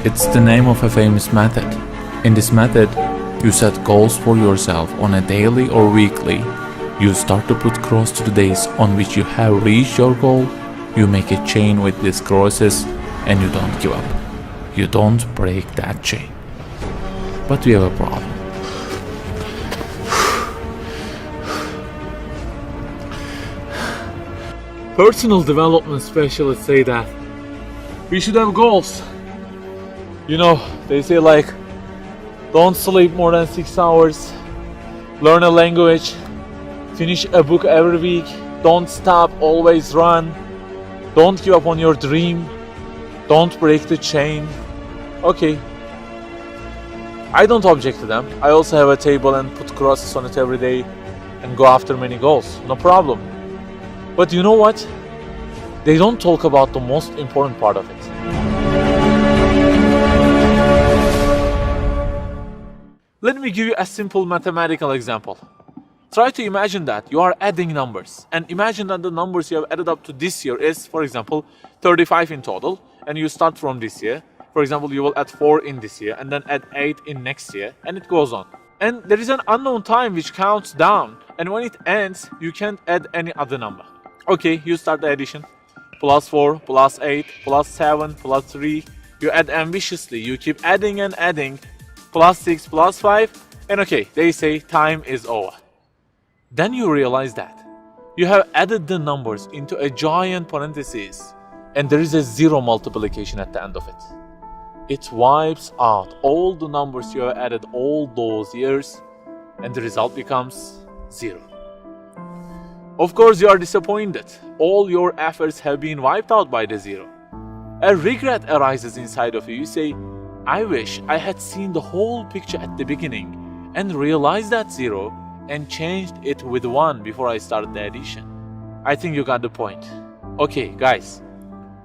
It's the name of a famous method. In this method, you set goals for yourself on a daily or weekly. You start to put cross to the days on which you have reached your goal. You make a chain with these crosses and you don't give up. You don't break that chain. But we have a problem. Personal development specialists say that we should have goals. You know, they say like, don't sleep more than 6 hours, learn a language, finish a book every week, don't stop, always run, don't give up on your dream, don't break the chain. Okay, I don't object to them. I also have a table and put crosses on it every day and go after many goals, no problem. But you know what? They don't talk about the most important part of it. Let me give you a simple mathematical example. Try to imagine that you are adding numbers, and imagine that the numbers you have added up to this year is, for example, 35 in total, and you start from this year. For example, you will add 4 in this year, and then add 8 in next year, and it goes on. And there is an unknown time which counts down, and when it ends, you can't add any other number. Okay, you start the addition. Plus 4, plus 8, plus 7, plus 3. You add ambitiously, you keep adding and adding. Plus 6, plus 5, and okay, they say time is over. Then you realize that you have added the numbers into a giant parenthesis, and there is a zero multiplication at the end of it. It wipes out all the numbers you have added all those years, and the result becomes 0. Of course, you are disappointed. All your efforts have been wiped out by the 0. A regret arises inside of you. You say, I wish I had seen the whole picture at the beginning and realized that 0 and changed it with 1 before I started the addition. I think you got the point. Okay, guys,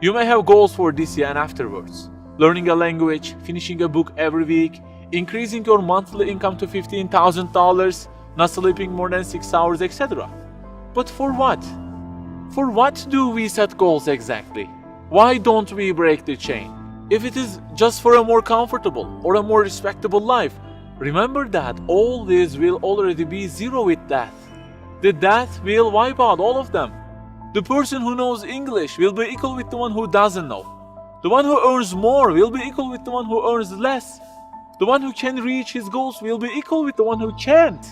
you may have goals for this year and afterwards. Learning a language, finishing a book every week, increasing your monthly income to $15,000, not sleeping more than 6 hours, etc. But for what? For what do we set goals exactly? Why don't we break the chain? If it is just for a more comfortable or a more respectable life, remember that all this will already be 0 with death. The death will wipe out all of them. The person who knows English will be equal with the one who doesn't know. The one who earns more will be equal with the one who earns less. The one who can reach his goals will be equal with the one who can't.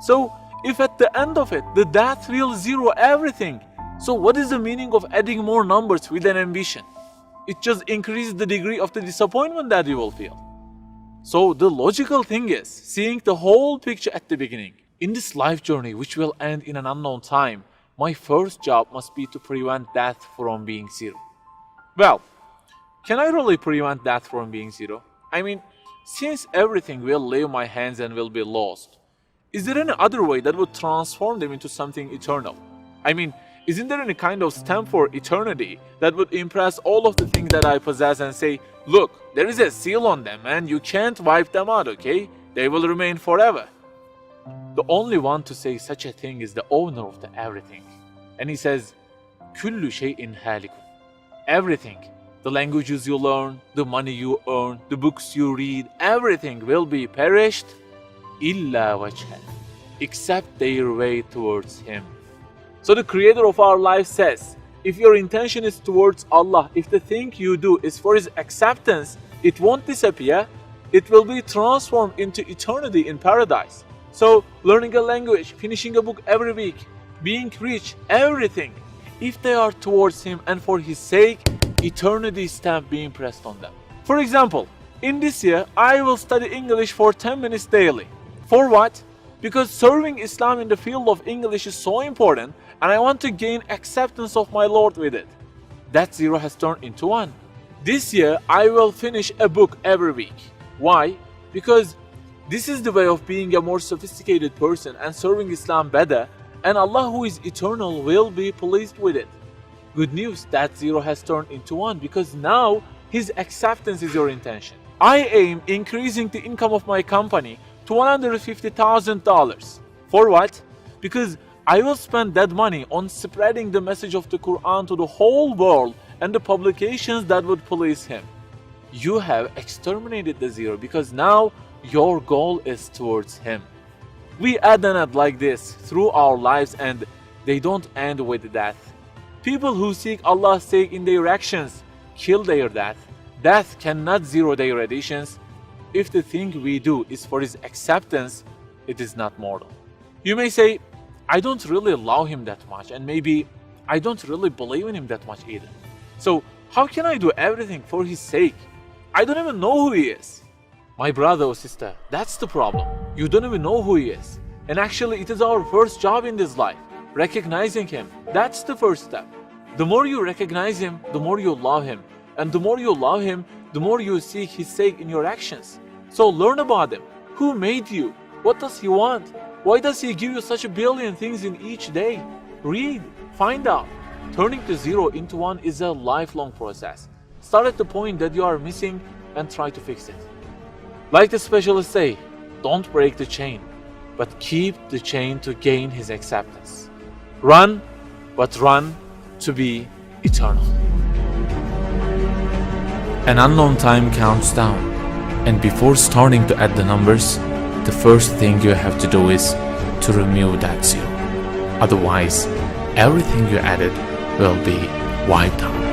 So, if at the end of it, the death will 0 everything, so what is the meaning of adding more numbers with an ambition? It just increases the degree of the disappointment that you will feel. So the logical thing is seeing the whole picture at the beginning. In this life journey, which will end in an unknown time, my first job must be to prevent death from being 0. Well, can I really prevent death from being 0? I mean, since everything will leave my hands and will be lost, is there any other way that would transform them into something eternal? I mean, isn't there any kind of stamp for eternity that would impress all of the things that I possess and say, look, there is a seal on them and you can't wipe them out, okay? They will remain forever. The only one to say such a thing is the owner of the everything. And he says, كُلُّ شَيْءٍ هَالِكٌ. Everything, the languages you learn, the money you earn, the books you read, everything will be perished, إِلَّا وَجْهًا, except their way towards Him. So the creator of our life says, if your intention is towards Allah, if the thing you do is for His acceptance, it won't disappear, it will be transformed into eternity in paradise. So learning a language, finishing a book every week, being rich, everything, if they are towards Him and for His sake, eternity stamp being pressed on them. For example, in this year, I will study English for 10 minutes daily. For what? Because serving Islam in the field of English is so important and I want to gain acceptance of my Lord with it. That 0 has turned into 1. This year, I will finish a book every week. Why? Because this is the way of being a more sophisticated person and serving Islam better, and Allah who is eternal will be pleased with it. Good news, that 0 has turned into 1 because now His acceptance is your intention. I aim increasing the income of my company to $150,000. For what? Because I will spend that money on spreading the message of the Quran to the whole world and the publications that would please Him. you have exterminated the zero because now your goal is towards him. We add and add like this through our lives, and they don't end with death. People who seek Allah's sake in their actions kill their death. Death cannot zero their additions. If the thing we do is for his acceptance, it is not mortal. You may say, I don't really love him that much, and maybe I don't really believe in him that much either. So how can I do everything for his sake? I don't even know who he is. My brother or sister, that's the problem. You don't even know who he is. And actually, it is our first job in this life, recognizing him. That's the first step. The more you recognize him, the more you love him. And the more you love him, the more you seek his sake in your actions. So learn about him. Who made you? What does he want? Why does he give you such a billion things in each day? Read, find out. Turning the zero into one is a lifelong process. Start at the point that you are missing and try to fix it. Like the specialists say, don't break the chain, but keep the chain to gain his acceptance. Run, but run to be eternal. An unknown time counts down, and before starting to add the numbers, the first thing you have to do is to remove that zero. Otherwise, everything you added will be wiped out.